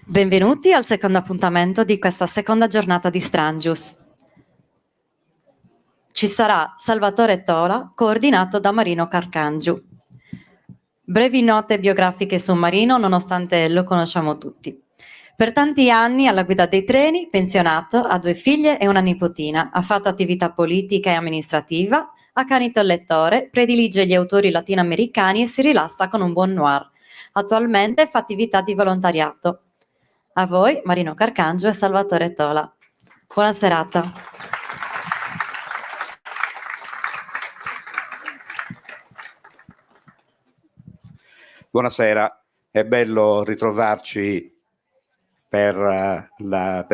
Benvenuti al secondo appuntamento di questa seconda giornata di Strangius. Ci sarà Salvatore Tola, coordinato da Marino Carcangiu. Brevi note biografiche su Marino, nonostante lo conosciamo tutti. Per tanti anni alla guida dei treni, pensionato, ha 2 figlie e una nipotina, ha fatto attività politica e amministrativa, accanito al lettore, predilige gli autori latinoamericani e si rilassa con un buon noir. Attualmente fa attività di volontariato. A voi Marino Carcangio e Salvatore Tola. Buona serata. Buonasera, è bello ritrovarci per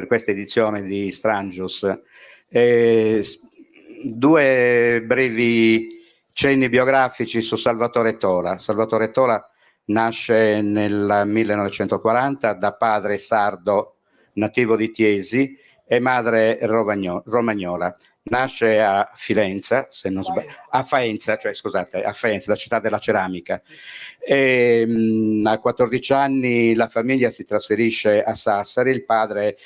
questa edizione di Strangius. 2 brevi cenni biografici su Salvatore Tola. Salvatore Tola nasce nel 1940 da padre sardo nativo di Chiesi e madre romagnola. Nasce a Firenze, se non sbaglio, a Faenza, la città della ceramica. A 14 anni la famiglia si trasferisce a Sassari. Il padre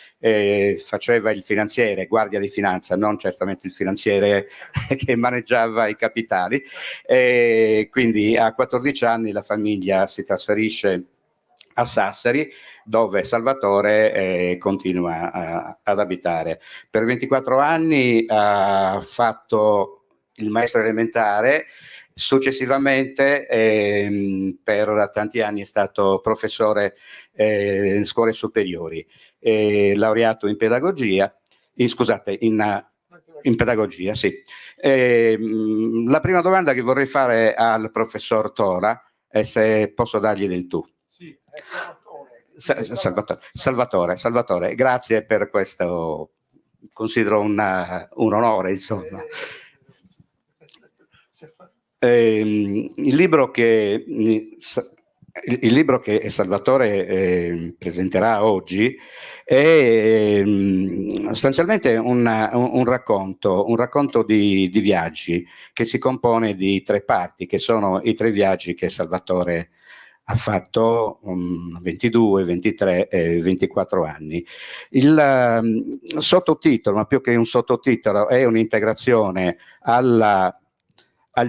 faceva il finanziere, guardia di finanza, non certamente il finanziere che maneggiava i capitali. Quindi a 14 anni la famiglia si trasferisce a Sassari, dove Salvatore continua ad abitare. Per 24 anni ha fatto il maestro elementare, successivamente per tanti anni è stato professore in scuole superiori, laureato in pedagogia, in pedagogia, sì. La prima domanda che vorrei fare al professor Tola è se posso dargli del tu. Sì, Salvatore, grazie per questo, considero un onore, insomma. Il libro che Salvatore presenterà oggi è sostanzialmente un racconto di viaggi che si compone di 3 parti, che sono i 3 viaggi che Salvatore ha fatto 22, 23 e 24 anni. Il sottotitolo, ma più che un sottotitolo, è un'integrazione al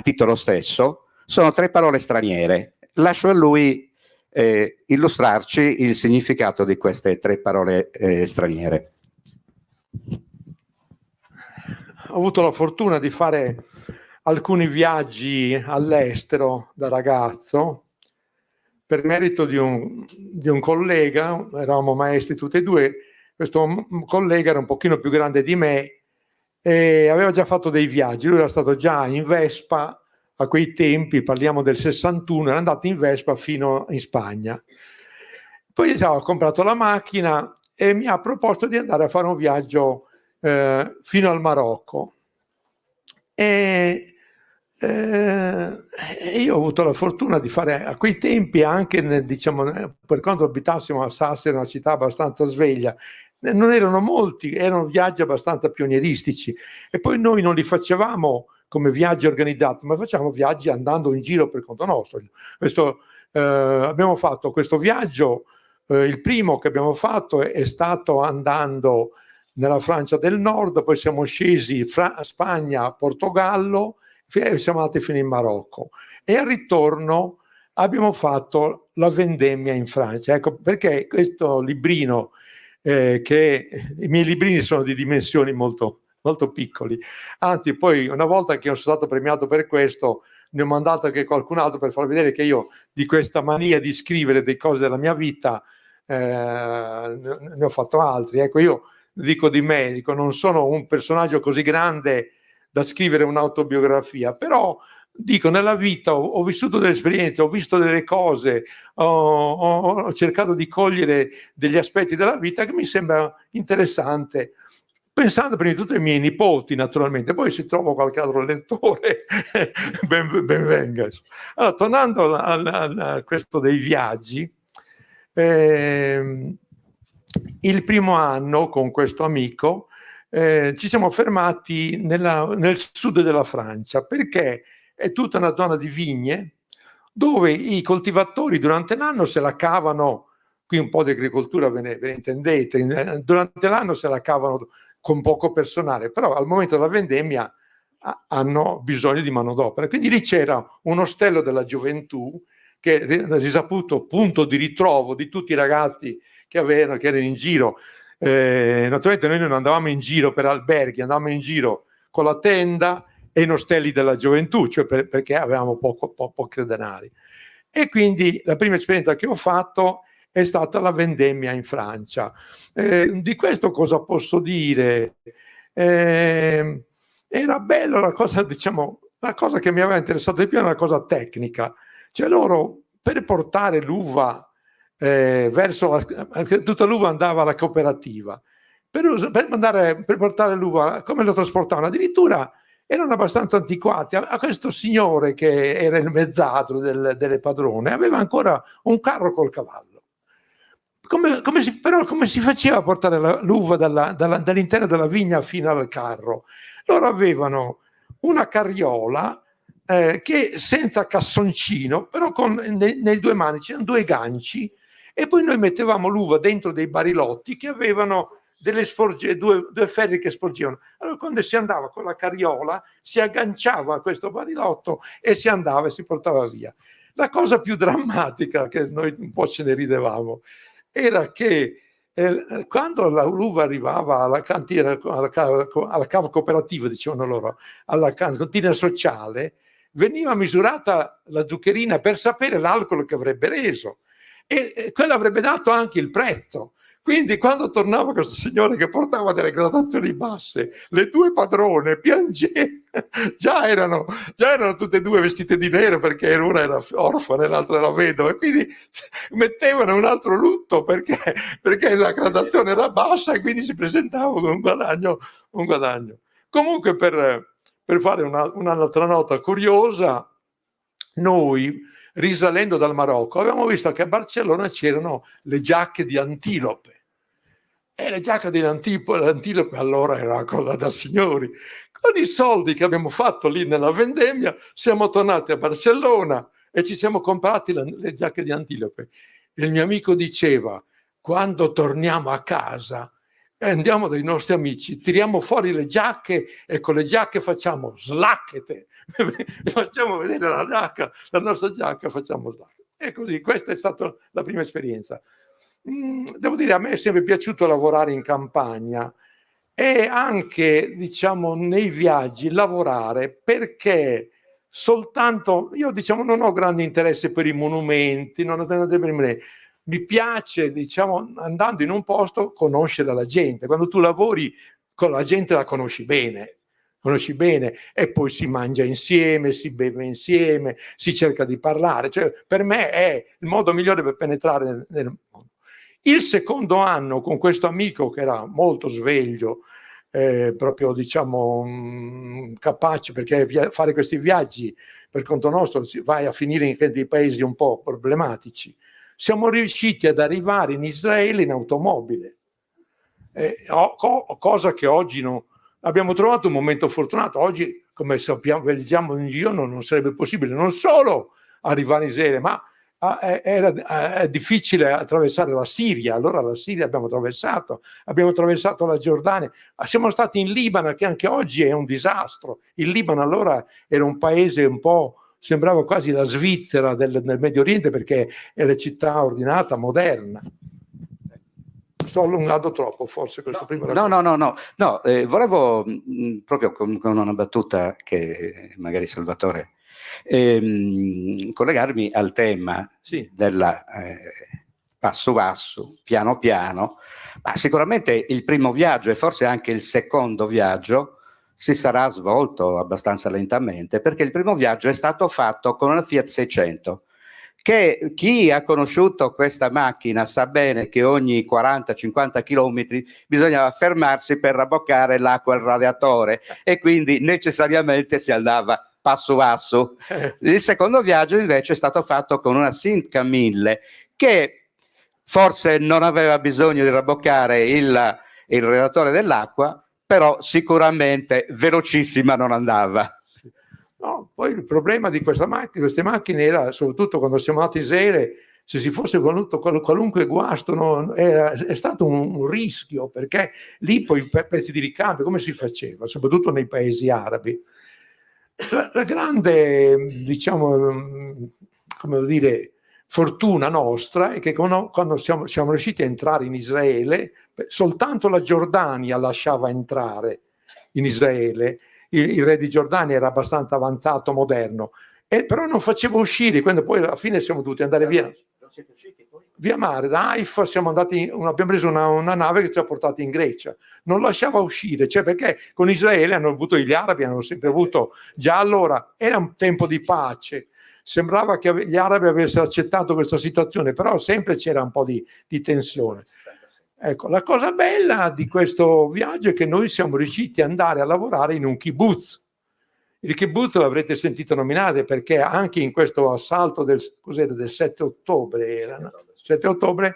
titolo stesso, sono 3 parole straniere. Lascio a lui illustrarci il significato di queste 3 parole straniere. Ho avuto la fortuna di fare alcuni viaggi all'estero da ragazzo, per merito di un collega. Eravamo maestri tutti e 2. Questo collega era un pochino più grande di me e aveva già fatto dei viaggi. Lui era stato già in Vespa a quei tempi, parliamo del 61, era andato in Vespa fino in Spagna. Poi aveva comprato la macchina e mi ha proposto di andare a fare un viaggio fino al Marocco. E io ho avuto la fortuna di fare a quei tempi, anche per quanto abitassimo a Sassari, una città abbastanza sveglia, non erano molti, erano viaggi abbastanza pionieristici, e poi noi non li facevamo come viaggi organizzati, ma facciamo viaggi andando in giro per conto nostro. Abbiamo fatto questo viaggio, il primo che abbiamo fatto è stato andando nella Francia del Nord, poi siamo scesi Spagna, Portogallo, siamo andati fino in Marocco, e al ritorno abbiamo fatto la vendemmia in Francia. Ecco perché questo librino, che i miei librini sono di dimensioni molto, molto piccoli, anzi poi una volta che sono stato premiato per questo ne ho mandato anche qualcun altro per far vedere che io di questa mania di scrivere delle cose della mia vita ne ho fatto altri. Ecco, io dico di me, non sono un personaggio così grande da scrivere un'autobiografia, però dico, nella vita ho vissuto delle esperienze, ho visto delle cose, ho cercato di cogliere degli aspetti della vita che mi sembra interessante, pensando prima di tutto ai miei nipoti, naturalmente. Poi se trovo qualche altro lettore ben venga. Allora, tornando a questo dei viaggi, il primo anno con questo amico ci siamo fermati nel sud della Francia, perché è tutta una zona di vigne dove i coltivatori durante l'anno se la cavano qui un po' di agricoltura ve ne intendete, durante l'anno se la cavano con poco personale, però al momento della vendemmia hanno bisogno di manodopera. Quindi lì c'era un ostello della gioventù che è risaputo punto di ritrovo di tutti i ragazzi che erano in giro. Naturalmente noi non andavamo in giro per alberghi, andavamo in giro con la tenda e in ostelli della gioventù, cioè perché avevamo pochi denari. E quindi la prima esperienza che ho fatto è stata la vendemmia in Francia. Di questo cosa posso dire? Era bello la cosa, diciamo, la cosa che mi aveva interessato di più è una cosa tecnica. Cioè loro, per portare l'uva tutta l'uva andava alla cooperativa. Per portare l'uva, come lo trasportavano? Addirittura erano abbastanza antiquati. A questo signore che era il mezzadro delle padrone aveva ancora un carro col cavallo. Però come si faceva a portare l'uva dall'interno della vigna fino al carro? Loro avevano una carriola che senza cassoncino, però nei due manici, c'erano due ganci, e poi noi mettevamo l'uva dentro dei barilotti che avevano due ferri che sporgevano. Allora quando si andava con la carriola si agganciava a questo barilotto e si andava e si portava via. La cosa più drammatica, che noi un po' ce ne ridevamo, era che quando l'uva arrivava alla cantina, alla cava cooperativa, dicevano loro, alla cantina sociale, veniva misurata la zuccherina per sapere l'alcol che avrebbe reso, e quello avrebbe dato anche il prezzo. Quindi quando tornava questo signore che portava delle gradazioni basse, le due padrone piangevano, già erano tutte e due vestite di nero perché una era orfana e l'altra era vedova, e quindi mettevano un altro lutto perché la gradazione era bassa e quindi si presentava con un guadagno. Comunque, per fare un'altra nota curiosa, noi, risalendo dal Marocco, avevamo visto che a Barcellona c'erano le giacche di antilope. E le giacche di antilope allora era quella da signori. Con i soldi che abbiamo fatto lì nella vendemmia siamo tornati a Barcellona e ci siamo comprati le giacche di antilope. E il mio amico diceva: quando torniamo a casa andiamo dai nostri amici, tiriamo fuori le giacche e con le giacche facciamo slacchete, facciamo vedere la nostra giacca, facciamo slacchete. E così, questa è stata la prima esperienza. Devo dire, a me è sempre piaciuto lavorare in campagna e anche, diciamo, nei viaggi lavorare, perché soltanto io, diciamo, non ho grande interesse per i monumenti, mi piace, diciamo, andando in un posto, conoscere la gente. Quando tu lavori con la gente la conosci bene, e poi si mangia insieme, si beve insieme, si cerca di parlare. Cioè, per me è il modo migliore per penetrare nel mondo. Il secondo anno, con questo amico che era molto sveglio, proprio, diciamo, capace, perché fare questi viaggi per conto nostro vai a finire in dei paesi un po' problematici, siamo riusciti ad arrivare in Israele in automobile, cosa che oggi non abbiamo trovato un momento fortunato. Oggi, come sappiamo, leggiamo in giro, non sarebbe possibile non solo arrivare in Israele, ma era difficile attraversare la Siria. Allora la Siria abbiamo attraversato la Giordania, siamo stati in Libano, che anche oggi è un disastro. Il Libano allora era un paese un po', sembrava quasi la Svizzera del Medio Oriente, perché è la città ordinata, moderna. Sto allungando troppo, forse questo primo. No, volevo proprio con una battuta che magari Salvatore collegarmi al tema, sì, della passo passo, piano piano, ma sicuramente il primo viaggio e forse anche il secondo viaggio si sarà svolto abbastanza lentamente, perché il primo viaggio è stato fatto con una Fiat 600, che chi ha conosciuto questa macchina sa bene che ogni 40-50 chilometri bisognava fermarsi per rabboccare l'acqua al radiatore, e quindi necessariamente si andava passo passo. Il secondo viaggio invece è stato fatto con una Simca 1000, che forse non aveva bisogno di rabboccare il radiatore dell'acqua, però sicuramente velocissima non andava. No, poi il problema di queste macchine era, soprattutto quando siamo andati in Israele, se si fosse voluto qualunque guasto, no, è stato un rischio, perché lì poi pezzi di ricambio, come si faceva, soprattutto nei paesi arabi. La grande, diciamo, come dire, fortuna nostra è che quando siamo riusciti a entrare in Israele, soltanto la Giordania lasciava entrare in Israele. Il re di Giordania era abbastanza avanzato, moderno, però non faceva uscire, quando poi alla fine siamo dovuti andare via mare, da Haifa abbiamo preso una nave che ci ha portati in Grecia, non lasciava uscire, cioè perché con Israele hanno avuto, gli arabi hanno sempre avuto, già allora era un tempo di pace, sembrava che gli arabi avessero accettato questa situazione, però sempre c'era un po' di tensione. Ecco, la cosa bella di questo viaggio è che noi siamo riusciti ad andare a lavorare in un kibbutz. Il kibbutz l'avrete sentito nominare perché anche in questo assalto del 7 ottobre, 7 ottobre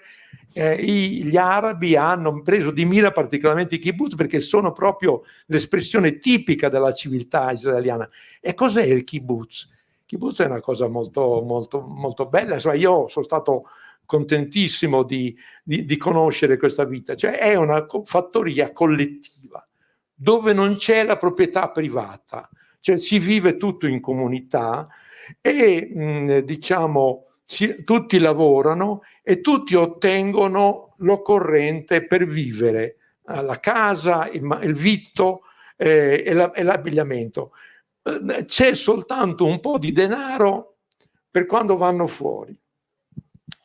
gli arabi hanno preso di mira particolarmente i kibbutz perché sono proprio l'espressione tipica della civiltà israeliana. E cos'è il kibbutz? Il kibbutz è una cosa molto, molto, molto bella. Insomma, io sono stato contentissimo di conoscere questa vita. Cioè è una fattoria collettiva dove non c'è la proprietà privata. Cioè si vive tutto in comunità e diciamo tutti lavorano e tutti ottengono l'occorrente per vivere, la casa, il vitto e l'abbigliamento. C'è soltanto un po' di denaro per quando vanno fuori,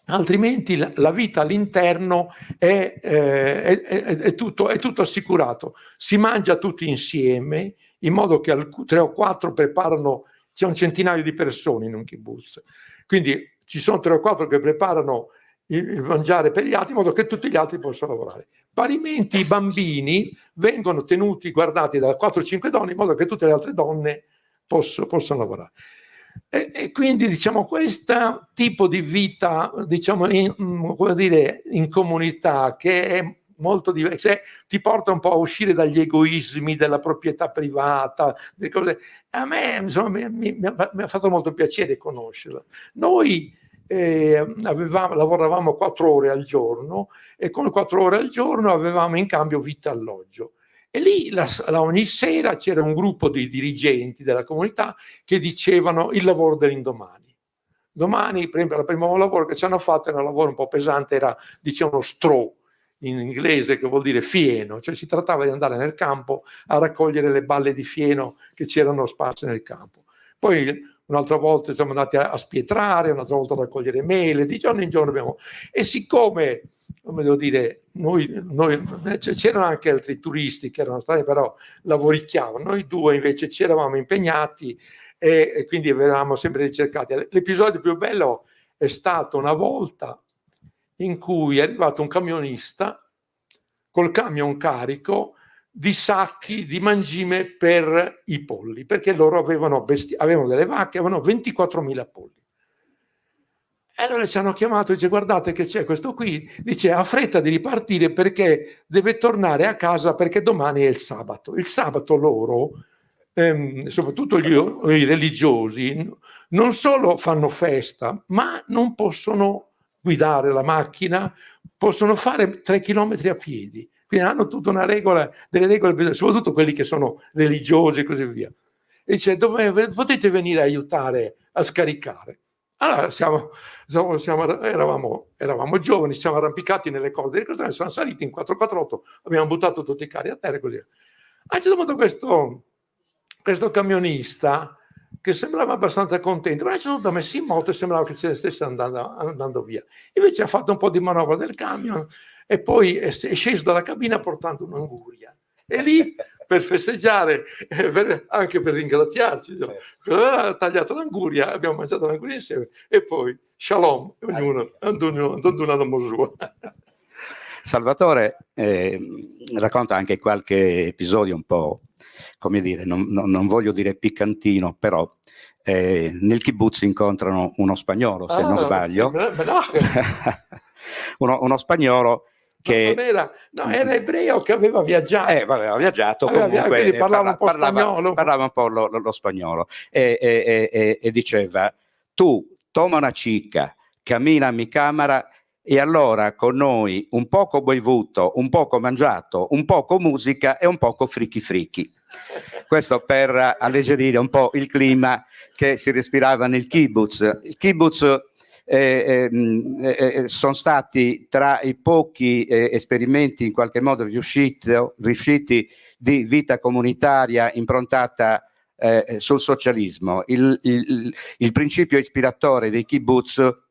altrimenti la vita all'interno è tutto assicurato. Si mangia tutti insieme, in modo che 3 o 4 preparano, c'è un centinaio di persone in un kibbutz, quindi ci sono 3 o 4 che preparano il mangiare per gli altri, in modo che tutti gli altri possano lavorare. Parimenti i bambini vengono tenuti, guardati da 4 o 5 donne, in modo che tutte le altre donne possano lavorare. E quindi diciamo questo tipo di vita, diciamo in comunità, che è molto diverso, ti porta un po' a uscire dagli egoismi della proprietà privata, delle cose. A me insomma mi ha fatto molto piacere conoscerla. Noi lavoravamo 4 ore al giorno e con 4 ore al giorno avevamo in cambio vitto e alloggio. E lì ogni sera c'era un gruppo di dirigenti della comunità che dicevano il lavoro dell'indomani. Domani, per esempio, il primo lavoro che ci hanno fatto era un lavoro un po' pesante, era diciamo straw in inglese, che vuol dire fieno, cioè si trattava di andare nel campo a raccogliere le balle di fieno che c'erano sparse nel campo. Poi un'altra volta siamo andati a spietrare, un'altra volta a raccogliere mele, di giorno in giorno abbiamo. E siccome, come devo dire, noi c'erano anche altri turisti che erano stati, però lavoricchiavano, noi 2 invece ci eravamo impegnati e quindi eravamo sempre ricercati. L'episodio più bello è stato una volta in cui è arrivato un camionista col camion carico di sacchi di mangime per i polli, perché loro avevano delle vacche, avevano 24.000 polli. E allora ci hanno chiamato e dice: guardate che c'è questo qui, dice ha fretta di ripartire perché deve tornare a casa perché domani è il sabato. Il sabato loro, soprattutto i religiosi, non solo fanno festa, ma non possono guidare la macchina, possono fare 3 chilometri a piedi. Quindi hanno tutta una regola, delle regole, soprattutto quelli che sono religiosi e così via. E dice: potete venire a aiutare a scaricare. Allora eravamo giovani, ci siamo arrampicati nelle corde delle cose, siamo saliti in 448, abbiamo buttato tutti i carri a terra e così. A un certo punto questo camionista, che sembrava abbastanza contento, ma a un certo punto ha messo in moto e sembrava che se ne stesse andando via. Invece ha fatto un po' di manovra del camion e poi è sceso dalla cabina portando un'anguria. E lì, per festeggiare, anche per ringraziarci, ha tagliato l'anguria, abbiamo mangiato l'anguria insieme e poi shalom, ognuno da Mosù. Salvatore racconta anche qualche episodio un po', come dire, non voglio dire piccantino, però nel kibbutz incontrano uno spagnolo, se non sbaglio, uno spagnolo che era ebreo che aveva viaggiato. Aveva viaggiato, comunque parlava un po' spagnolo. Parlava un po' lo spagnolo e diceva: tu toma una cicca, cammina mi camera e allora con noi un poco boivuto, un poco mangiato, un poco musica e un poco fricchi fricchi. Questo per alleggerire un po' il clima che si respirava nel kibbutz. Il kibbutz sono stati tra i pochi esperimenti in qualche modo riusciti di vita comunitaria improntata sul socialismo. Il principio ispiratore dei kibbutz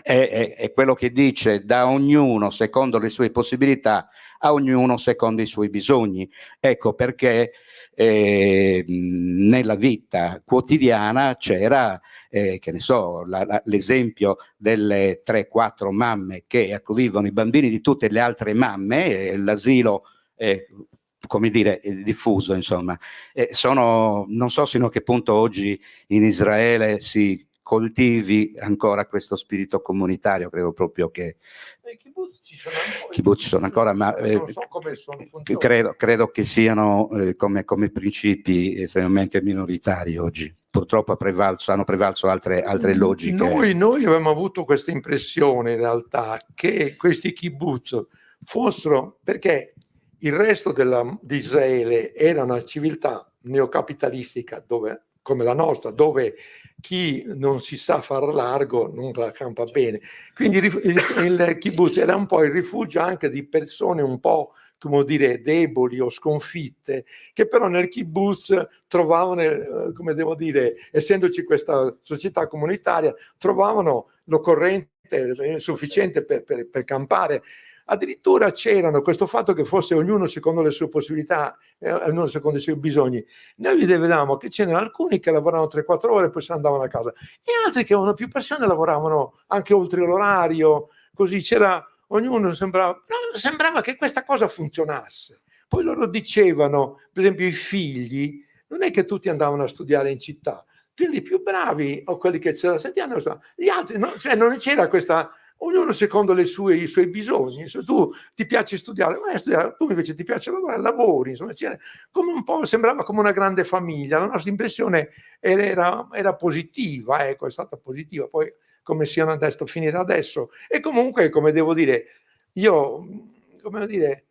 è quello che dice: da ognuno secondo le sue possibilità, a ognuno secondo i suoi bisogni. Ecco perché nella vita quotidiana c'era, che ne so, l'esempio delle 3-4 mamme che accudivano i bambini di tutte le altre mamme, l'asilo come dire, diffuso, insomma. Non so sino a che punto oggi in Israele si coltivi ancora questo spirito comunitario. Credo proprio che i kibbutz ci sono ancora, ma non so come credo che siano come principi estremamente minoritari oggi. Purtroppo hanno prevalso altre logiche. Noi avevamo avuto questa impressione in realtà che questi kibbutz fossero, perché il resto di Israele era una civiltà neocapitalistica come la nostra, dove chi non si sa far largo non la campa bene. Quindi il kibbutz era un po' il rifugio anche di persone un po', come dire, deboli o sconfitte, che però nel kibbutz trovavano, come devo dire, essendoci questa società comunitaria, trovavano l'occorrente sufficiente per campare. Addirittura c'erano questo fatto che fosse ognuno secondo le sue possibilità, ognuno secondo i suoi bisogni. Noi vedevamo che c'erano alcuni che lavoravano 3-4 ore e poi se ne andavano a casa, e altri che avevano più persone, lavoravano anche oltre l'orario, così ognuno sembrava che questa cosa funzionasse. Poi loro dicevano, per esempio i figli, non è che tutti andavano a studiare in città, quindi i più bravi o quelli che c'erano, gli altri, no? Cioè non c'era questa... Ognuno secondo i suoi bisogni. Se tu ti piace studiare, vai a studiare, tu invece ti piace lavorare, lavori. Insomma, come un po', sembrava come una grande famiglia. La nostra impressione era positiva, ecco, è stata positiva. Poi come siano adesso, finirà adesso. E comunque, come devo dire, io, come dire,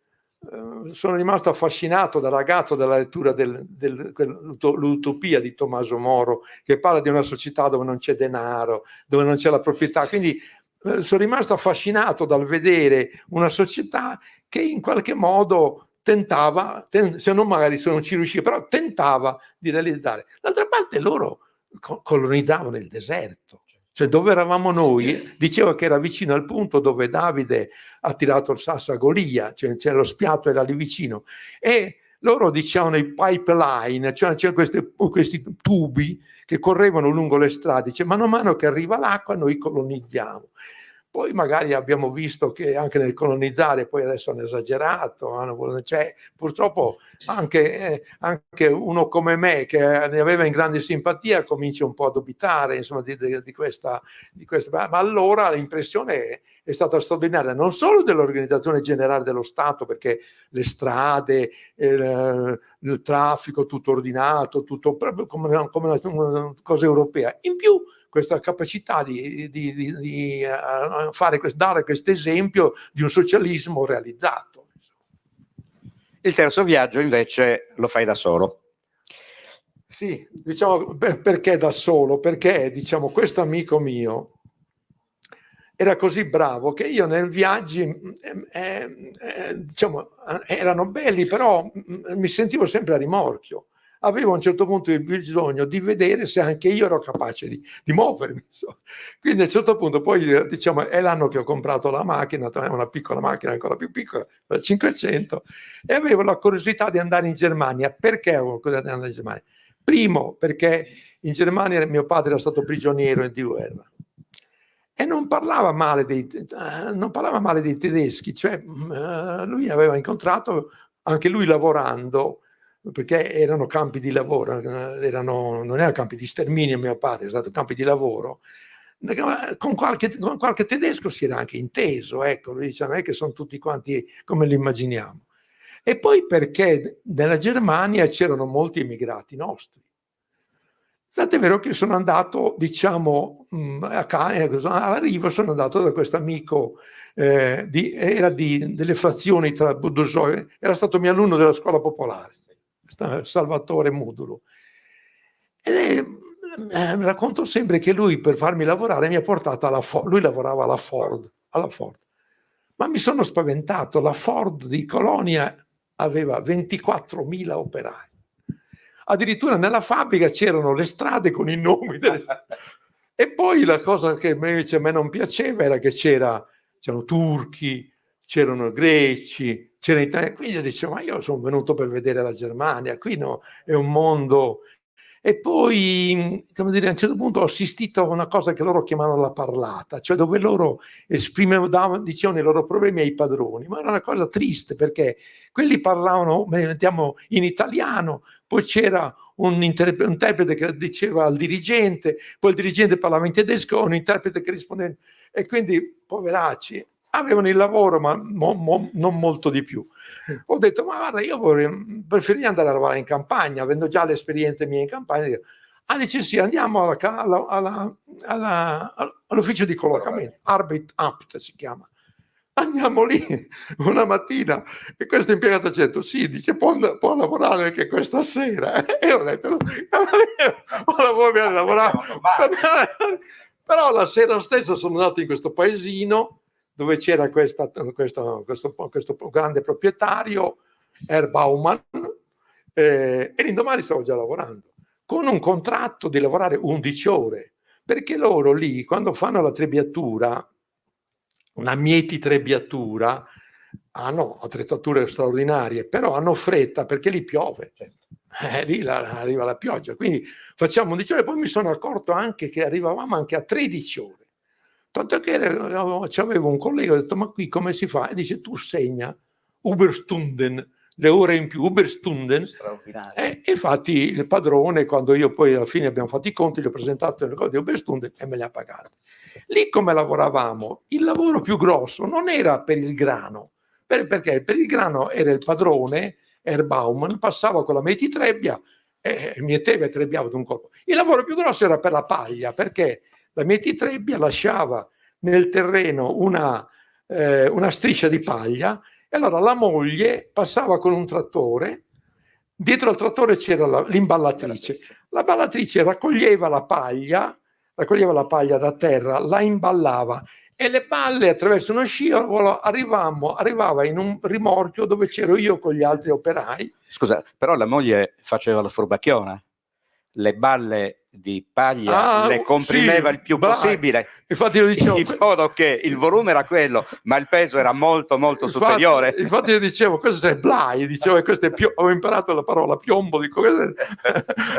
sono rimasto affascinato da ragazzo dalla lettura dell'Utopia di Tommaso Moro, che parla di una società dove non c'è denaro, dove non c'è la proprietà. Quindi sono rimasto affascinato dal vedere una società che in qualche modo tentava, se non magari se non ci riusciva, però tentava di realizzare. D'altra parte loro colonizzavano il deserto, cioè dove eravamo noi, diceva che era vicino al punto dove Davide ha tirato il sasso a Golia, cioè lo spiatto era lì vicino, e loro dicevano i pipeline, cioè c'erano questi tubi che correvano lungo le strade, cioè mano a mano che arriva l'acqua noi colonizziamo. Poi magari abbiamo visto che anche nel colonizzare poi adesso hanno esagerato, cioè, purtroppo anche uno come me che ne aveva in grande simpatia comincia un po' a dubitare, insomma, di questa. Ma allora l'impressione è stata straordinaria, non solo dell'organizzazione generale dello Stato, perché le strade, il traffico tutto ordinato, tutto proprio come una cosa europea, in più questa capacità di dare questo esempio di un socialismo realizzato. Il terzo viaggio invece lo fai da solo. Sì, diciamo, perché da solo? Perché, diciamo, questo amico mio era così bravo che io nei viaggi, diciamo, erano belli, però mi sentivo sempre a rimorchio. Avevo a un certo punto il bisogno di vedere se anche io ero capace di muovermi. Quindi a un certo punto poi, diciamo, è l'anno che ho comprato la macchina, una piccola macchina ancora più piccola, la 500, e avevo la curiosità di andare in Germania. Perché avevo curiosità di andare in Germania? Primo, perché in Germania mio padre era stato prigioniero di guerra e non parlava male dei tedeschi, cioè lui aveva incontrato, anche lui lavorando, perché erano campi di lavoro, non erano campi di sterminio mio padre, erano stati campi di lavoro. Con qualche tedesco si era anche inteso, ecco, lui dice, non è che sono tutti quanti come li immaginiamo. E poi perché nella Germania c'erano molti immigrati nostri. Tant'è vero che sono andato, diciamo, all'arrivo sono andato da questo amico, era delle frazioni tra Budosoi, era stato mio alunno della scuola popolare, Salvatore Modulo. Racconto sempre che lui, per farmi lavorare, mi ha portato alla Ford. Lui lavorava alla Ford. Ma mi sono spaventato. La Ford di Colonia aveva 24.000 operai. Addirittura nella fabbrica c'erano le strade con i nomi E poi la cosa che invece a me non piaceva era che c'erano turchi, c'erano greci, c'erano italiani. Quindi dicevo, ma io sono venuto per vedere la Germania, qui no, è un mondo. E poi, come dire, a un certo punto ho assistito a una cosa che loro chiamavano la parlata, cioè dove loro dicevano i loro problemi ai padroni, ma era una cosa triste perché quelli parlavano, mettiamo, in italiano, poi c'era un interprete che diceva al dirigente, poi il dirigente parlava in tedesco, un interprete che rispondeva, e quindi, poveracci, avevano il lavoro, ma non molto di più. Ho detto, ma guarda, io preferirei andare a lavorare in campagna, avendo già l'esperienza mia in campagna. Dice sì, andiamo all'ufficio di collocamento, Arbeitsamt si chiama. Andiamo lì una mattina e questo impiegato ci ha detto sì, dice può lavorare anche questa sera. E ho detto però la sera stessa sono andato in questo paesino dove c'era questo grande proprietario, Herr Baumann, e l'indomani stavo già lavorando, con un contratto di lavorare 11 ore, perché loro lì, quando fanno la trebbiatura, una mieti-trebbiatura, hanno attrezzature straordinarie, però hanno fretta perché lì piove. Lì arriva la pioggia, quindi facciamo 11 ore. Poi mi sono accorto anche che arrivavamo anche a 13 ore. Tanto che c'avevo un collega, ho detto, ma qui come si fa? E dice, tu segna Überstunden, le ore in più, Überstunden. E infatti il padrone, quando io poi alla fine abbiamo fatto i conti, gli ho presentato le cose di Überstunden e me le ha pagate. Lì come lavoravamo, il lavoro più grosso non era per il grano, perché per il grano era il padrone, Herr Baumann, passava con la mietitrebbia e mieteva e trebbiava d'un colpo. Il lavoro più grosso era per la paglia, perché la mietitrebbia lasciava nel terreno una striscia di paglia e allora la moglie passava con un trattore, dietro al trattore c'era l'imballatrice. La ballatrice raccoglieva la paglia da terra, la imballava e le balle attraverso uno scivolo arrivava in un rimorchio dove c'ero io con gli altri operai. Scusa, però la moglie faceva la furbacchiona, le balle di paglia le comprimeva il più possibile. Infatti lo dicevo, in modo che il volume era quello, ma il peso era molto superiore. Infatti io dicevo, questo è blai, dicevo, questo è ho imparato la parola piombo, dico,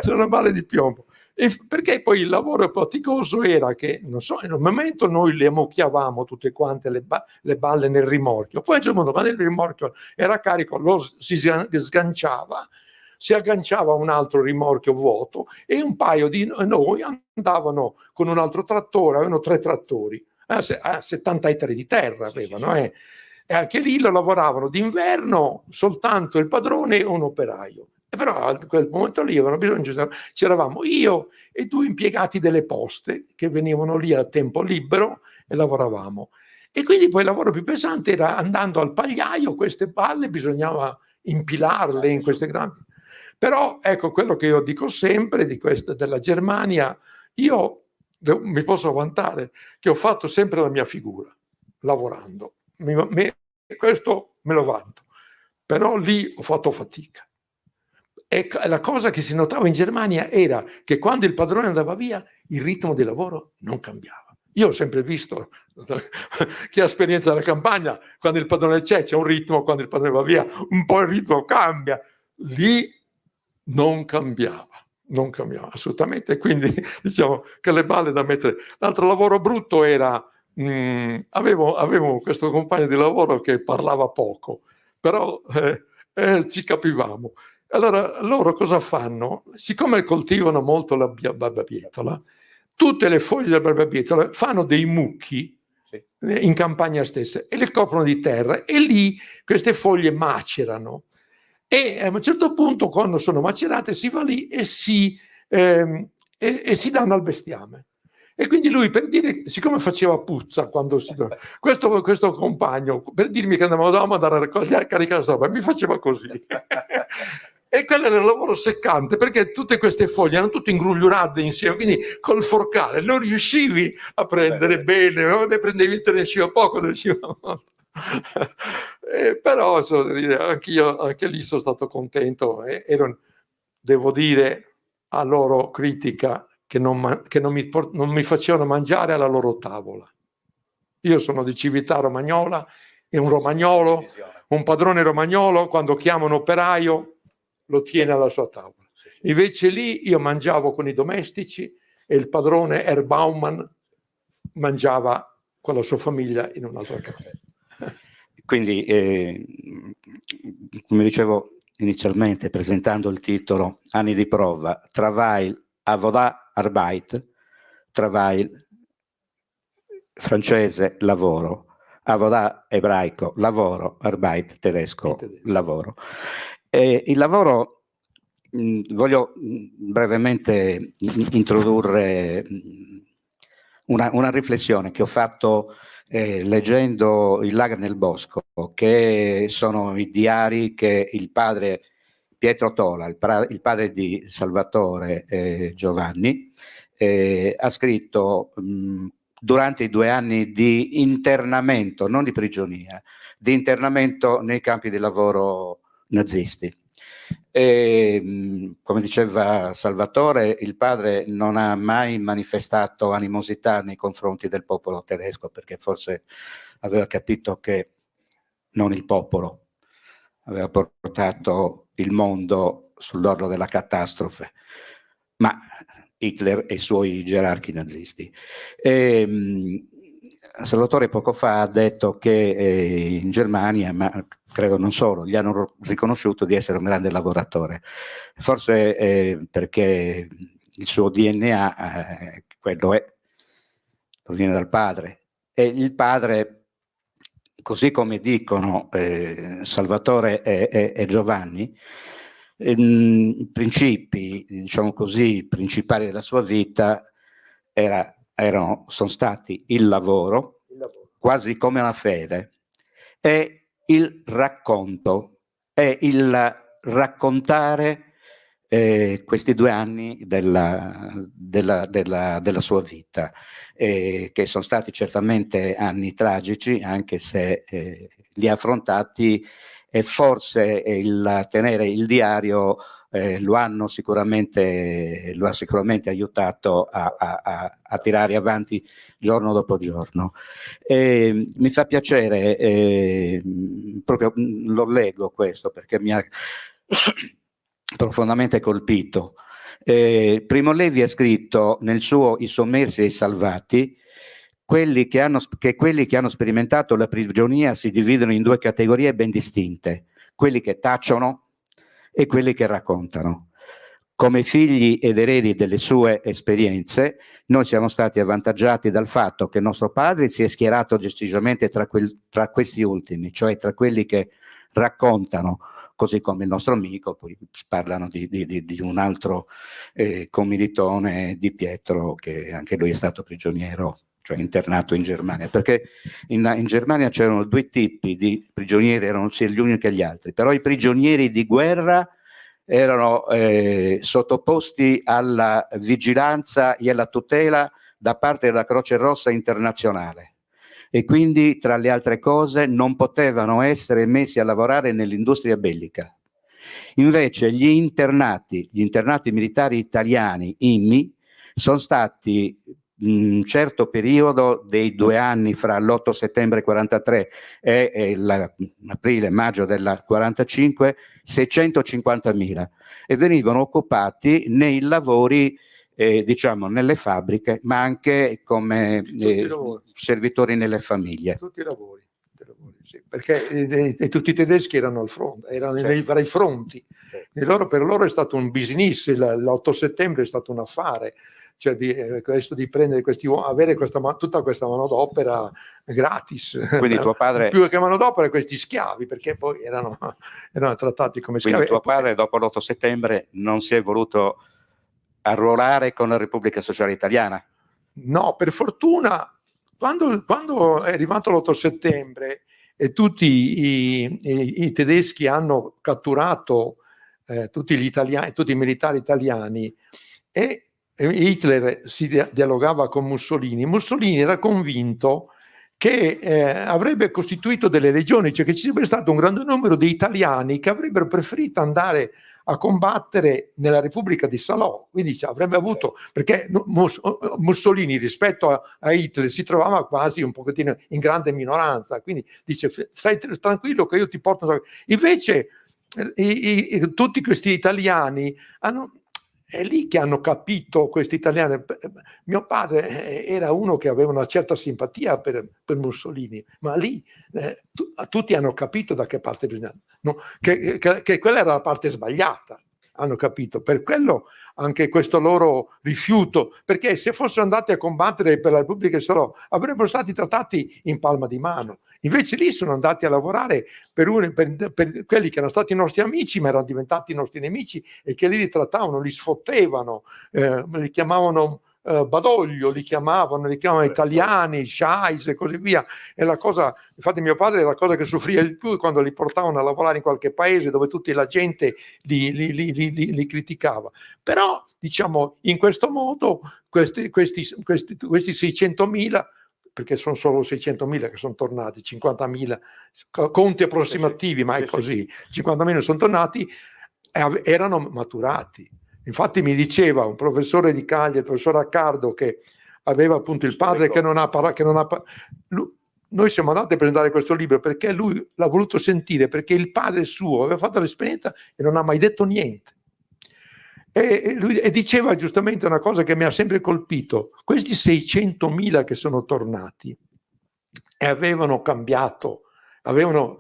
sono balle di piombo. Perché poi il lavoro faticoso era che, non so, in un momento noi le ammucchiavamo tutte quante le balle nel rimorchio, poi a un certo punto quando il rimorchio era carico si sganciava, si agganciava a un altro rimorchio vuoto e un paio di noi andavano con un altro trattore, avevano 3 trattori, 73 di terra avevano, E anche lì lo lavoravano d'inverno soltanto il padrone e un operaio. E però a quel momento lì avevano bisogno, c'eravamo io e 2 impiegati delle poste che venivano lì a tempo libero e lavoravamo. E quindi poi il lavoro più pesante era andando al pagliaio, queste balle bisognava impilarle in queste grandi. Però ecco quello che io dico sempre della Germania, io mi posso vantare che ho fatto sempre la mia figura lavorando, questo me lo vanto, però lì ho fatto fatica. E la cosa che si notava in Germania era che quando il padrone andava via il ritmo di lavoro non cambiava. Io ho sempre visto, chi ha esperienza della campagna, quando il padrone c'è un ritmo, quando il padrone va via un po' il ritmo cambia. Lì non cambiava assolutamente, quindi diciamo che le balle da mettere. L'altro lavoro brutto era, avevo questo compagno di lavoro che parlava poco, però ci capivamo. Allora loro cosa fanno? Siccome coltivano molto la barbabietola, tutte le foglie della barbabietola fanno dei mucchi in campagna stessa e le coprono di terra e lì queste foglie macerano. E a un certo punto, quando sono macerate, si va lì e si e si danno al bestiame. E quindi lui, per dire, siccome faceva puzza quando questo compagno, per dirmi che andavamo a andare a raccogliere, a caricare la roba, mi faceva così. E quello era un lavoro seccante, perché tutte queste foglie erano tutte ingrugliurate insieme, quindi col forcale non riuscivi a prendere bene, ne prendevi, te ne usciva poco, ne usciva molto. Però anche lì sono stato contento, devo dire a loro critica che non mi facevano mangiare alla loro tavola. Io sono di Cività Romagnola e un romagnolo, un padrone romagnolo, quando chiama un operaio lo tiene alla sua tavola. Invece lì io mangiavo con i domestici e il padrone Erbaumann mangiava con la sua famiglia in un'altra casa. Quindi, come dicevo inizialmente, presentando il titolo Anni di prova, Travail, Avodat, Arbeit, Travail, francese, lavoro, Avodat, ebraico, lavoro, Arbeit, tedesco, lavoro. Il lavoro, voglio brevemente introdurre una riflessione che ho fatto leggendo Il lager nel bosco, che sono i diari che il padre Pietro Tola, il padre di Salvatore Giovanni, ha scritto durante i 2 anni di internamento, non di prigionia, di internamento nei campi di lavoro nazisti. E, come diceva Salvatore, il padre non ha mai manifestato animosità nei confronti del popolo tedesco, perché forse aveva capito che non il popolo aveva portato il mondo sull'orlo della catastrofe, ma Hitler e i suoi gerarchi nazisti. Salvatore poco fa ha detto che in Germania, ma credo non solo, gli hanno riconosciuto di essere un grande lavoratore, forse perché il suo DNA quello è, proviene dal padre, e il padre, così come dicono Salvatore e Giovanni, i principi, diciamo così, principali della sua vita sono stati il lavoro, quasi come una fede, e il racconto, e il raccontare questi 2 anni della sua vita, che sono stati certamente anni tragici, anche se li ha affrontati, e forse il tenere il diario lo ha sicuramente aiutato a tirare avanti giorno dopo giorno. Mi fa piacere, proprio lo leggo questo perché mi ha profondamente colpito. Primo Levi ha scritto nel suo I sommersi e i salvati: quelli che hanno sperimentato la prigionia si dividono in 2 categorie ben distinte: quelli che tacciono e quelli che raccontano. Come figli ed eredi delle sue esperienze, noi siamo stati avvantaggiati dal fatto che nostro padre si è schierato decisamente tra questi ultimi, cioè tra quelli che raccontano, così come il nostro amico. Poi parlano di un altro commilitone di Pietro, che anche lui è stato prigioniero, cioè internato in Germania, perché in Germania c'erano 2 tipi di prigionieri, erano sia gli uni che gli altri, però i prigionieri di guerra erano sottoposti alla vigilanza e alla tutela da parte della Croce Rossa internazionale, e quindi, tra le altre cose, non potevano essere messi a lavorare nell'industria bellica. Invece gli internati militari italiani, IMI, sono stati un certo periodo dei 2 anni fra l'8 settembre 43 e l'aprile-maggio del 45, 650.000, e venivano occupati nei lavori, diciamo, nelle fabbriche, ma anche come servitori nelle famiglie. Tutti i lavori, sì, perché tutti i tedeschi erano al fronte, erano nei vari fronti. E per loro è stato un business, l'8 settembre è stato un affare, cioè di prendere avere tutta questa manodopera gratis. Quindi tuo padre, più che manodopera, questi schiavi, perché poi erano trattati come schiavi. Quindi tuo padre dopo l'8 settembre non si è voluto arruolare con la Repubblica Sociale Italiana? No, per fortuna, quando è arrivato l'8 settembre e tutti i tedeschi hanno catturato tutti gli italiani, tutti i militari italiani, e Hitler si dialogava con Mussolini, Mussolini era convinto che avrebbe costituito delle legioni, cioè che ci sarebbe stato un grande numero di italiani che avrebbero preferito andare a combattere nella Repubblica di Salò, quindi avrebbe avuto, perché Mussolini rispetto a Hitler si trovava quasi un pochettino in grande minoranza, quindi dice stai tranquillo che io ti porto. Invece tutti questi italiani è lì che hanno capito, questi italiani. Mio padre era uno che aveva una certa simpatia per Mussolini, ma lì tutti hanno capito da che parte bisogna, no? che quella era la parte sbagliata, hanno capito. Per quello anche questo loro rifiuto, perché se fossero andati a combattere per la Repubblica di Salò avrebbero stati trattati in palma di mano. Invece lì sono andati a lavorare per quelli che erano stati i nostri amici ma erano diventati i nostri nemici, e che li trattavano, li sfottevano, li chiamavano Badoglio, li chiamavano italiani, Scheiss e così via. E la cosa, infatti mio padre, la cosa che soffriva di più quando li portavano a lavorare in qualche paese dove tutta la gente li criticava. Però diciamo in questo modo questi 600.000, perché sono solo 600.000 che sono tornati, 50.000 conti approssimativi, ma è così, 50.000 sono tornati, erano maturati. Infatti mi diceva un professore di Cagliari, il professor Accardo, che aveva appunto il padre che non ha parlato, noi siamo andati a presentare questo libro perché lui l'ha voluto sentire, perché il padre suo aveva fatto l'esperienza e non ha mai detto niente. E diceva giustamente una cosa che mi ha sempre colpito: questi 600.000 che sono tornati e avevano cambiato, avevano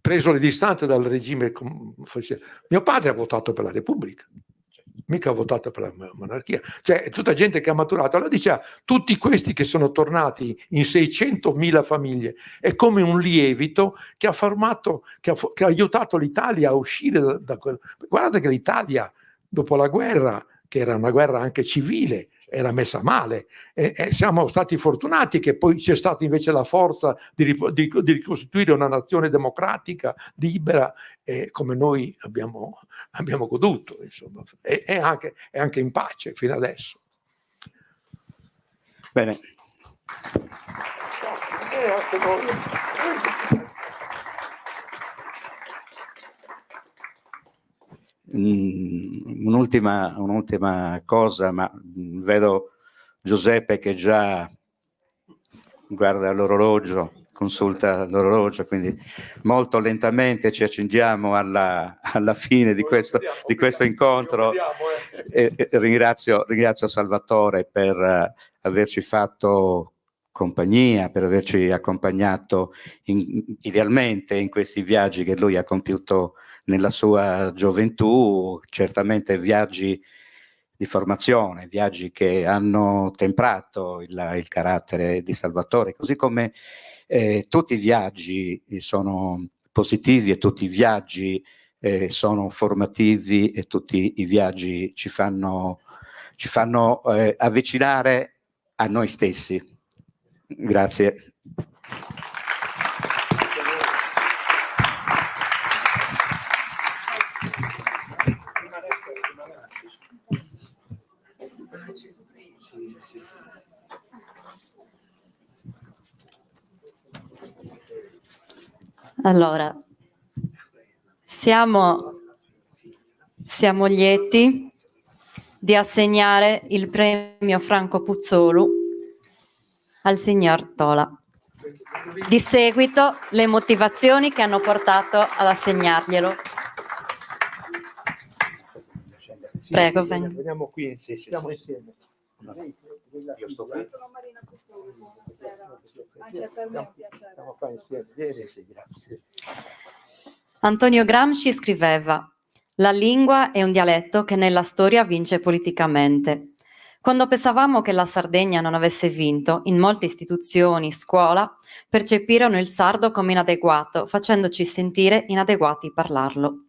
preso le distanze dal regime. Mio padre ha votato per la Repubblica, mica ha votato per la monarchia, cioè è tutta gente che ha maturato. Allora diceva, tutti questi che sono tornati in 600.000 famiglie è come un lievito che ha formato, che ha aiutato l'Italia a uscire da quello. Guardate che l'Italia dopo la guerra, che era una guerra anche civile, era messa male, e siamo stati fortunati che poi c'è stata invece la forza di ricostituire una nazione democratica, libera, come noi abbiamo goduto, insomma, e anche in pace fino adesso. Bene. Un'ultima cosa, ma vedo Giuseppe che già guarda l'orologio, consulta l'orologio, quindi molto lentamente ci accingiamo alla fine di questo incontro. Ringrazio Salvatore per averci fatto compagnia, per averci accompagnato idealmente in questi viaggi che lui ha compiuto nella sua gioventù, certamente viaggi di formazione, viaggi che hanno temprato il carattere di Salvatore, così come tutti i viaggi sono positivi e tutti i viaggi sono formativi e tutti i viaggi ci fanno avvicinare a noi stessi. Grazie. Allora, siamo lieti di assegnare il premio Franco Puzzolu al signor Tola. Di seguito le motivazioni che hanno portato ad assegnarglielo. Prego, veniamo qui, siamo insieme. Io sto qui. Sono Marina Puzzoli, buonasera. Anche per me è un piacere. Siamo qua insieme. Grazie. Antonio Gramsci scriveva: la lingua è un dialetto che nella storia vince politicamente. Quando pensavamo che la Sardegna non avesse vinto, in molte istituzioni, scuola, percepirono il sardo come inadeguato, facendoci sentire inadeguati a parlarlo.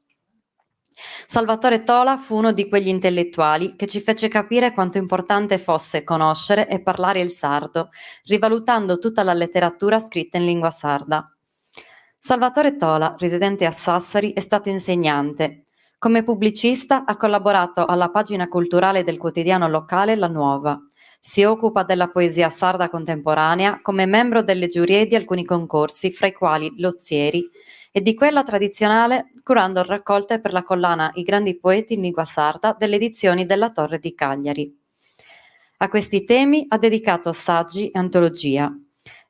Salvatore Tola fu uno di quegli intellettuali che ci fece capire quanto importante fosse conoscere e parlare il sardo, rivalutando tutta la letteratura scritta in lingua sarda. Salvatore Tola, residente a Sassari, è stato insegnante. Come pubblicista ha collaborato alla pagina culturale del quotidiano locale La Nuova. Si occupa della poesia sarda contemporanea come membro delle giurie di alcuni concorsi, fra i quali l'Ozieri, e di quella tradizionale curando raccolte per la collana I grandi poeti in lingua sarda delle edizioni della Torre di Cagliari. A questi temi ha dedicato saggi e antologia.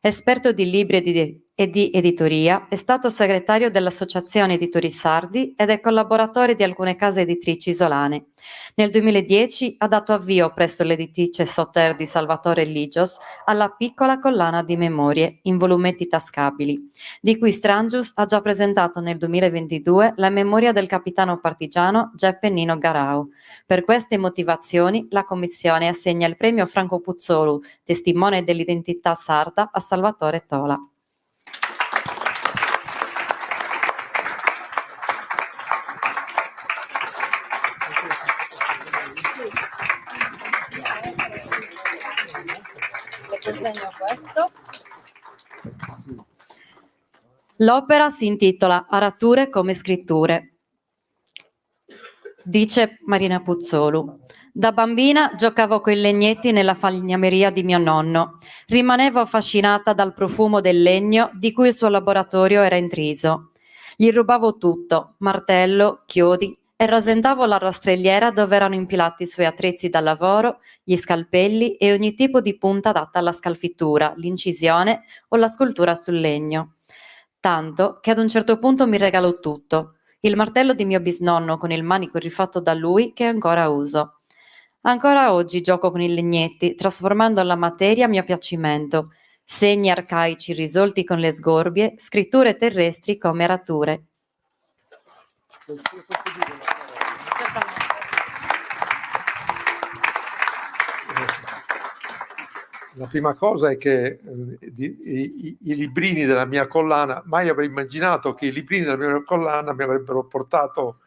Esperto di libri e di editoria, è stato segretario dell'Associazione Editori Sardi ed è collaboratore di alcune case editrici isolane. Nel 2010 ha dato avvio presso l'editrice Soter di Salvatore Ligios alla piccola collana di memorie in volumetti tascabili, di cui Strangius ha già presentato nel 2022 la memoria del capitano partigiano Geppe Nino Garau. Per queste motivazioni la Commissione assegna il premio Franco Puzzolu, testimone dell'identità sarda, a Salvatore Tola. Le consegno questo. L'opera si intitola Arature come scritture. Dice Marina Puzzolu: da bambina giocavo coi legnetti nella falegnameria di mio nonno. Rimanevo affascinata dal profumo del legno di cui il suo laboratorio era intriso. Gli rubavo tutto, martello, chiodi, e rasentavo la rastrelliera dove erano impilati i suoi attrezzi da lavoro, gli scalpelli e ogni tipo di punta adatta alla scalfittura, l'incisione o la scultura sul legno. Tanto che ad un certo punto mi regalò tutto. Il martello di mio bisnonno con il manico rifatto da lui che ancora uso. Ancora oggi gioco con i legnetti, trasformando la materia a mio piacimento. Segni arcaici risolti con le sgorbie, scritture terrestri come arature. La prima cosa è che i librini della mia collana, mai avrei immaginato che i librini della mia collana mi avrebbero portato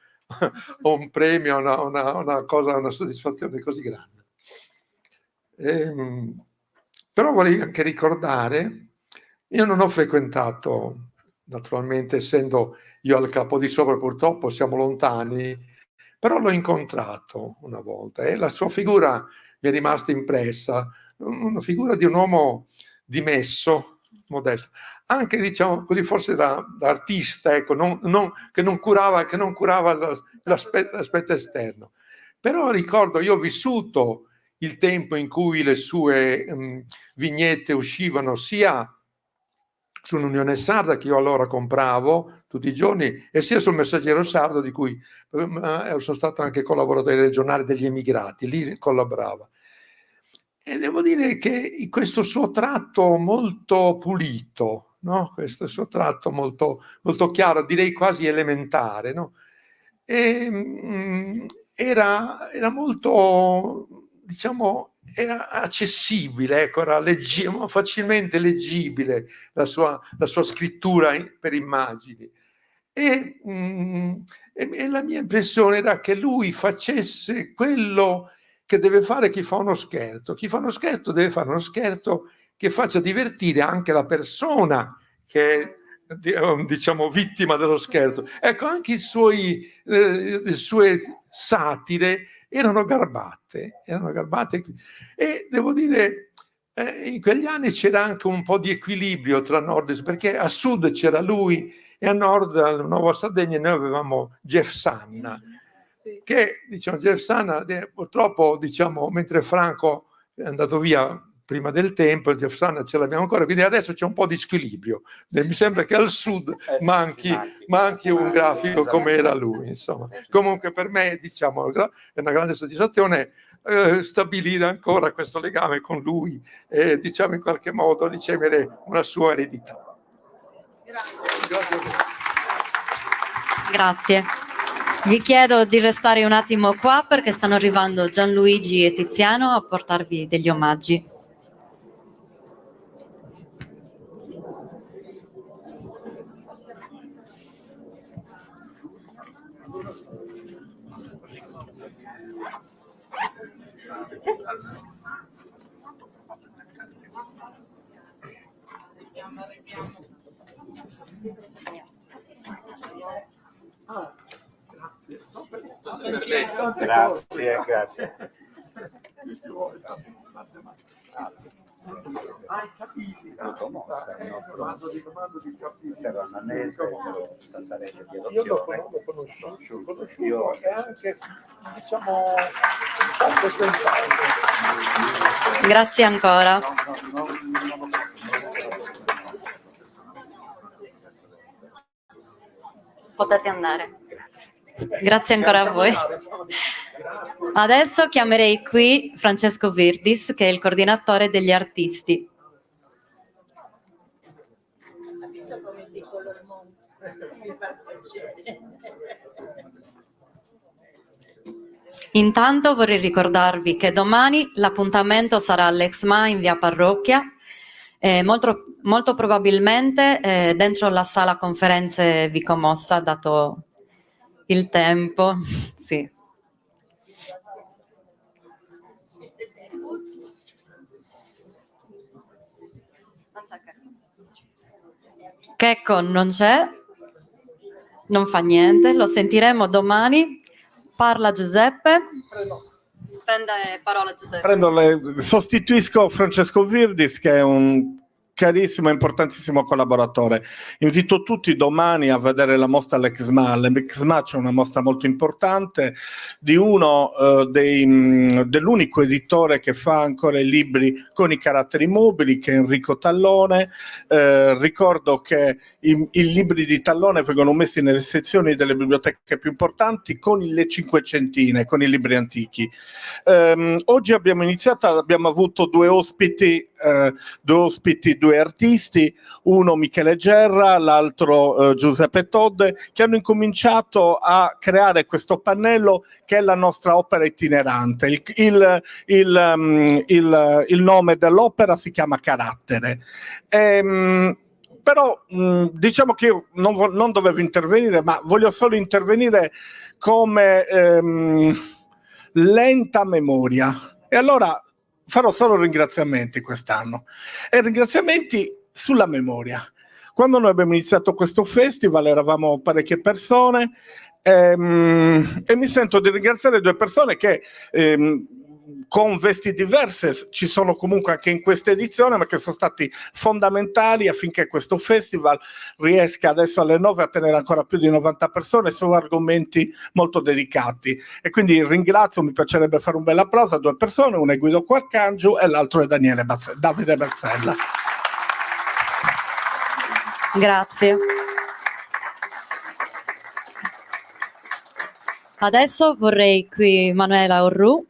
un premio, una cosa, una soddisfazione così grande. Però vorrei anche ricordare, io non ho frequentato, naturalmente essendo io al capo di sopra purtroppo siamo lontani, però l'ho incontrato una volta e la sua figura mi è rimasta impressa, una figura di un uomo dimesso, modesto, anche diciamo così forse da artista, ecco, che non curava l'aspetto esterno. Però ricordo, io ho vissuto il tempo in cui le sue vignette uscivano sia sull'Unione Sarda, che io allora compravo tutti i giorni, e sia sul Messaggero Sardo, di cui sono stato anche collaboratore del giornale degli emigrati, lì collaborava. E devo dire che questo suo tratto molto pulito, no? Questo suo tratto molto, molto chiaro, direi quasi elementare, no? Era molto, diciamo, era accessibile, ecco, era facilmente leggibile la sua scrittura per immagini. E la mia impressione era che lui facesse quello che deve fare chi fa uno scherzo. Chi fa uno scherzo deve fare uno scherzo che faccia divertire anche la persona che è, diciamo, vittima dello scherzo. Ecco, anche le sue satire erano garbate, e devo dire, in quegli anni c'era anche un po' di equilibrio tra nord e sud, perché a sud c'era lui e a nord, alla Nuova Sardegna, noi avevamo Jeff Sanna, che, diciamo, Jeff Sanna purtroppo, diciamo, mentre Franco è andato via prima del tempo, Jeff Sanna ce l'abbiamo ancora, quindi adesso c'è un po' di squilibrio. Mi sembra che al sud manchi un grafico come era lui, insomma. Comunque per me, diciamo, è una grande soddisfazione stabilire ancora questo legame con lui e, diciamo, in qualche modo ricevere una sua eredità. Grazie. Vi chiedo di restare un attimo qua perché stanno arrivando Gianluigi e Tiziano a portarvi degli omaggi. Sì. Grazie, grazie. Hai capito? Io lo conosco e anche, diciamo, Grazie ancora. Potete andare. Grazie ancora a voi. Adesso chiamerei qui Francesco Virdis, che è il coordinatore degli artisti. Intanto vorrei ricordarvi che domani l'appuntamento sarà all'Exma in via Parrocchia, molto probabilmente dentro la sala conferenze Vico Mossa, dato il tempo. Sì. Checco non c'è, non fa niente, lo sentiremo domani. Parla Giuseppe. Prende parola Giuseppe. Sostituisco Francesco Virdis, che è un carissimo e importantissimo collaboratore. Invito tutti domani a vedere la mostra all'Exma. All'Exma c'è una mostra molto importante di dell'unico editore che fa ancora i libri con i caratteri mobili, che è Enrico Tallone. Ricordo che i libri di Tallone vengono messi nelle sezioni delle biblioteche più importanti con le cinquecentine, con i libri antichi. Oggi abbiamo avuto due ospiti, due artisti, uno Michele Gerra, l'altro Giuseppe Todde, che hanno incominciato a creare questo pannello che è la nostra opera itinerante. Il nome dell'opera si chiama Carattere. Però diciamo che io non dovevo intervenire, ma voglio solo intervenire come lenta memoria. E allora farò solo ringraziamenti quest'anno, e ringraziamenti sulla memoria. Quando noi abbiamo iniziato questo festival eravamo parecchie persone, e mi sento di ringraziare due persone che con vesti diverse ci sono comunque anche in questa edizione, ma che sono stati fondamentali affinché questo festival riesca adesso alle 9 a tenere ancora più di 90 persone su argomenti molto dedicati. E quindi ringrazio, mi piacerebbe fare un bel applauso a due persone, uno è Guido Quarcangiu e l'altro è Davide Bersella. Grazie. Adesso vorrei qui Manuela Orru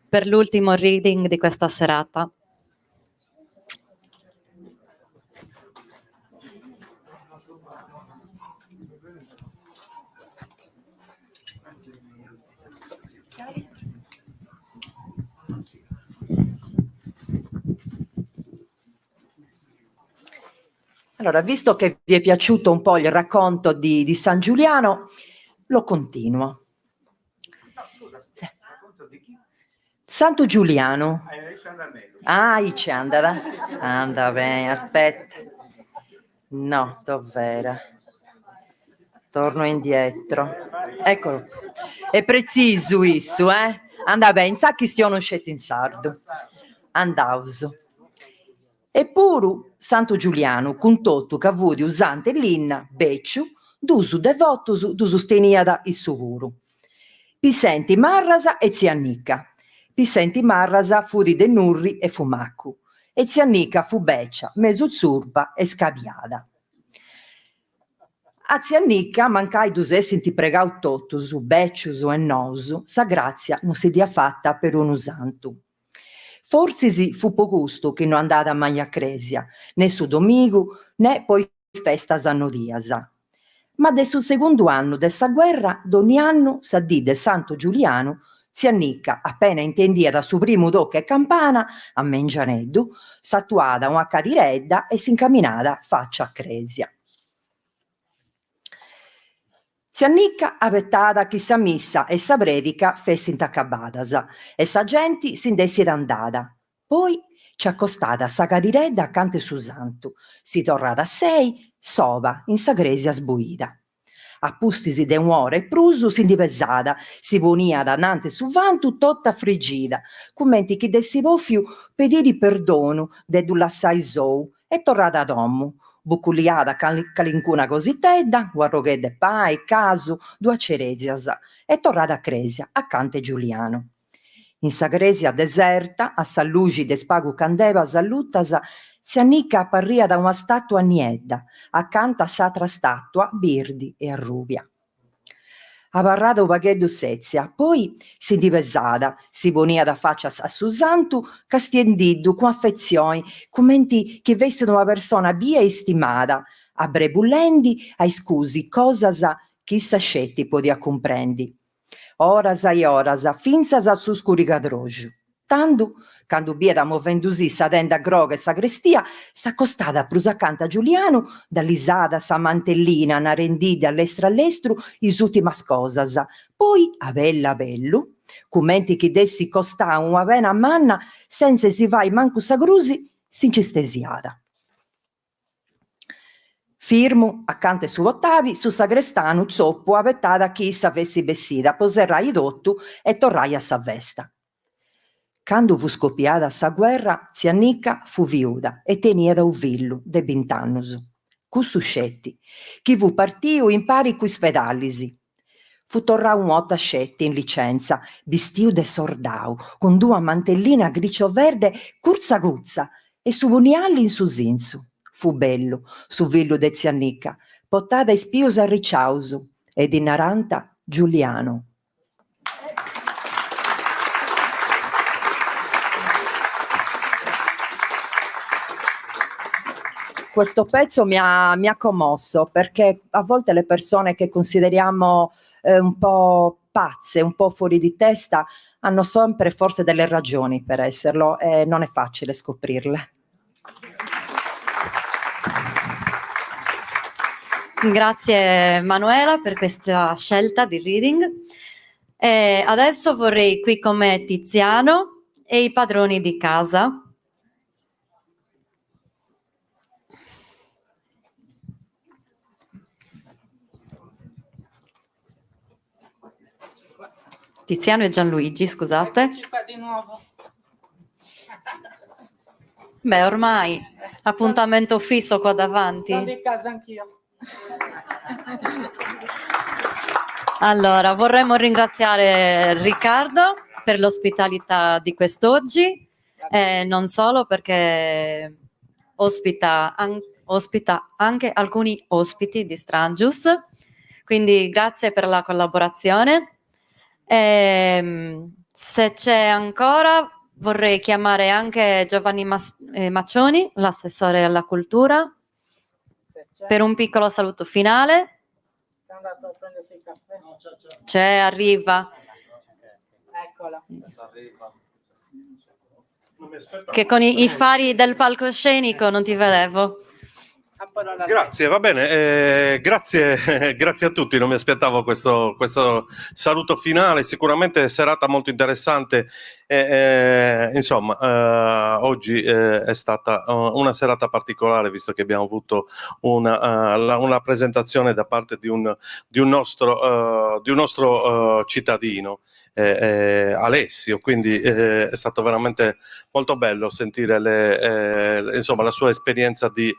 per l'ultimo reading di questa serata. Allora, visto che vi è piaciuto un po' il racconto di San Giuliano, lo continuo. Santo Giuliano. Ah, c'è andava. Anda bene, aspetta. No, dov'era? Torno indietro. Eccolo. È preciso isso, eh? Anda bene, sa che stiano uscendo in sardo. Andauso. Eppure Santo Giuliano, con tutto che avuti usante l'inna, becciu, d'uso devotus, d'uso steniada il suo Pisenti Marrasa e Ziannica. Pisenti Marrasa fu di Denurri e Fumaccu, e Ziannica fu beccia, mezzo zurba e scaviada. A Ziannica mancai senti pregau totusu, becciusu e nosu, sa grazia non si dia fatta per un usantu. Forse si fu po gusto che non andata mai a Cresia, né su domingo, né poi festa Zannodiasa. Ma del suo secondo anno dessa guerra, d'ogni anno s'addì Santo Giuliano, Ziannica, appena intendia da suo primo docche e campana, a Mengianeddu, s'attuada un H di redda e si incamminada faccia a Cresia. Ziannicca avettata chi sa missa e sa predica fessi intaccabadasa e sa genti s'indessi d'andada. Poi ci accostata sa cadiredda accanto su santu, si torrada a 6, sova in sa gresia sbuida. Appustisi de un'ora e prusu s'indivesada, si ponia danante su vantu totta friggida, commenti chi dessi vofiu pediri perdonu de dullassai sou e torrada ad ommu, bucculiada calincuna cositedda, guarroghedde pai, casu, dua cerezias, e torrada a Cresia, accanto Giuliano. In sa Cresia deserta, a sa luci de spagu candevas alluttas, Ziannicca apparria da una statua niedda, accanto a s'altra statua, birdi e arrubia. Abarrada u pagheddu sezia, poi si divesada, si ponia da faccia a su santu, castiendiddu con affezione, commenti che vestino una persona bia e stimata, abbrebullendi ai scusi cosas chi sa scetti podia comprendi. Oras e oras, finzas su scuricadroju. Tandu, candu bieda movendusi sa tenda groga e sagrestia, s'accostata prus accanto a Giuliano, dall'isada sa mantellina, narendida all'estru, is ultimas cosas. Poi, a bellu, commenti chi dessi costà una pena manna, senza si vai mancu sa grusi, s'incistesiada. Firmu, accanto su Ottavi, su sagrestanu zoppu avettata chi s'avessi bessida, poserrai dottu e torrai a sa vesta. Quando fu scoppiata sa guerra, Ziannicca fu viuda e tenieda un villu de 20 annus. Cussu scetti, chi fu partiu in pari cui spedallisi. Fu torrau un 8 scetti in licenza, bistiu de sordau, con dua mantellina gricio verde curza guzza e su punialli in su sinsu. Fu bello, su villu de Ziannicca, pottada e spiusa a ricciausu, ed in naranta Giuliano. Questo pezzo mi ha commosso, perché a volte le persone che consideriamo un po' pazze, un po' fuori di testa, hanno sempre forse delle ragioni per esserlo e non è facile scoprirle. Grazie Manuela per questa scelta di reading. E adesso vorrei qui con me Tiziano e i padroni di casa. Tiziano e Gianluigi, scusate. Eccoci qua di nuovo. Beh, ormai appuntamento fisso qua davanti. Sono di casa anch'io. Allora, vorremmo ringraziare Riccardo per l'ospitalità di quest'oggi, non solo perché ospita anche alcuni ospiti di Strangius, quindi grazie per la collaborazione. Se c'è ancora, vorrei chiamare anche Giovanni Maccioni, l'assessore alla cultura, per un piccolo saluto finale. È andato a prendersi il caffè. C'è, arriva. Eccola. Che con i fari del palcoscenico non ti vedevo. Grazie, va bene, grazie a tutti, non mi aspettavo questo saluto finale, sicuramente serata molto interessante, insomma oggi è stata una serata particolare, visto che abbiamo avuto una presentazione da parte di un nostro cittadino, Alessio, quindi è stato veramente molto bello sentire insomma, la sua esperienza di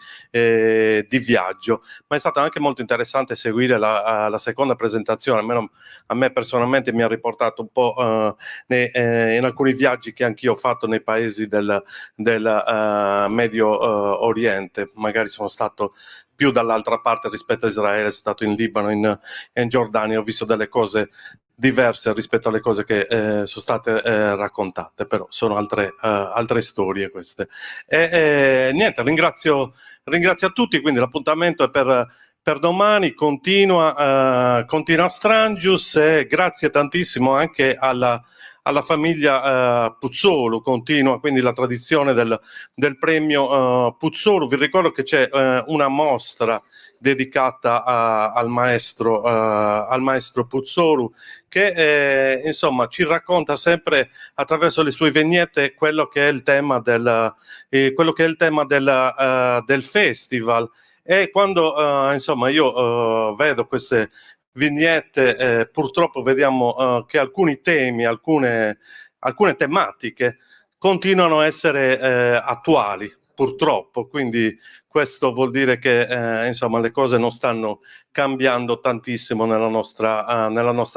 viaggio, ma è stato anche molto interessante seguire la seconda presentazione. Almeno a me personalmente mi ha riportato un po' in alcuni viaggi che anch'io ho fatto nei paesi del Medio Oriente. Magari sono stato più dall'altra parte rispetto a Israele, sono stato in Libano, in Giordania, ho visto delle cose diverse rispetto alle cose che sono state raccontate, però sono altre storie queste. Niente, ringrazio a tutti, quindi l'appuntamento è per domani, continua Strangius, e grazie tantissimo anche alla famiglia Puzzolu, continua quindi la tradizione del premio Puzzolu. Vi ricordo che c'è una mostra dedicata al maestro Puzzolu, che insomma ci racconta sempre attraverso le sue vignette quello che è il tema del festival. E quando insomma io vedo queste vignette, purtroppo vediamo che alcuni temi, alcune tematiche continuano a essere attuali, purtroppo, quindi questo vuol dire che insomma le cose non stanno cambiando tantissimo nella nostra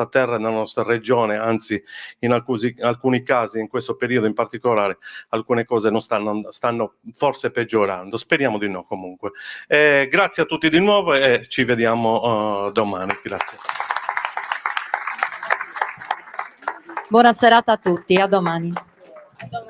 terra, nella nostra regione, anzi in alcuni casi, in questo periodo in particolare, alcune cose non stanno forse peggiorando. Speriamo di no comunque. Grazie a tutti di nuovo e ci vediamo domani. Grazie. Buona serata a tutti, a domani. Domani.